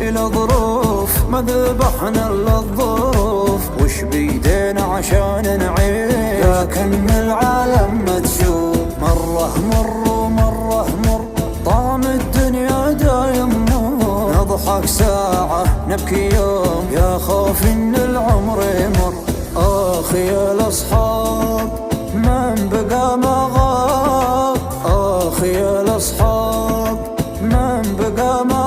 الظروف ما ذبحنا الا الظروف، وش بيدينا عشان نعيش؟ لكن العالم ما تشوف مرة مر ومرة مر، طعم الدنيا دايم مر، نضحك ساعة نبكي يوم، يا خوف ان العمر يمر. اخ يا الاصحاب من بقى ما غاب، اخ يا الاصحاب من بقى ما